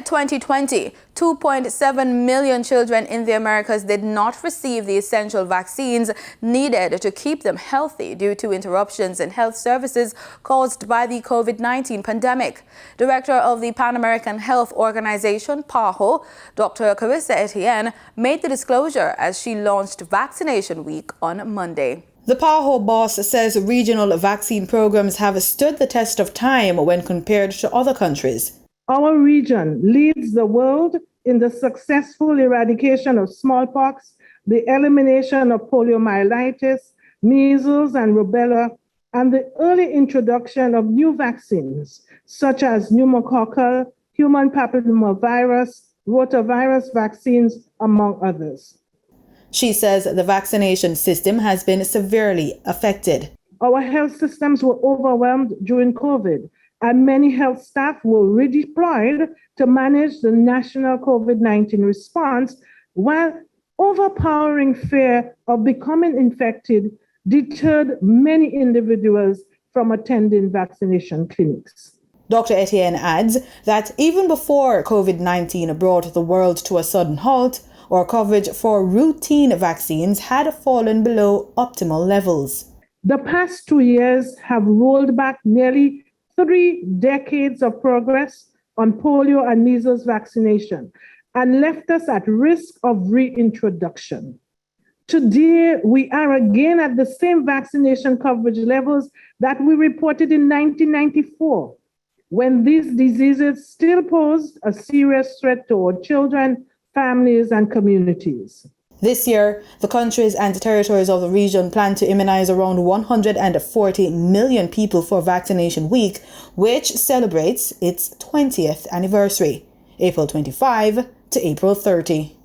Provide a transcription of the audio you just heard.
2020, 2.7 million children in the Americas did not receive the essential vaccines needed to keep them healthy due to interruptions in health services caused by the COVID-19 pandemic. Director of the Pan American Health Organization, PAHO, Dr. Carissa Etienne, made the disclosure as she launched Vaccination Week on Monday. The PAHO boss says regional vaccine programs have stood the test of time when compared to other countries. Our region leads the world in the successful eradication of smallpox, the elimination of poliomyelitis, measles and rubella, and the early introduction of new vaccines such as pneumococcal, human papillomavirus, rotavirus vaccines, among others. She says the vaccination system has been severely affected. Our health systems were overwhelmed during COVID, and many health staff were redeployed to manage the national COVID-19 response, while overpowering fear of becoming infected deterred many individuals from attending vaccination clinics. Dr. Etienne adds that even before COVID-19 brought the world to a sudden halt, our coverage for routine vaccines had fallen below optimal levels. The past 2 years have rolled back nearly 3 decades of progress on polio and measles vaccination and left us at risk of reintroduction. Today, we are again at the same vaccination coverage levels that we reported in 1994, when these diseases still posed a serious threat to our children, families, and communities. This year, the countries and territories of the region plan to immunize around 140 million people for Vaccination Week, which celebrates its 20th anniversary, April 25 to April 30.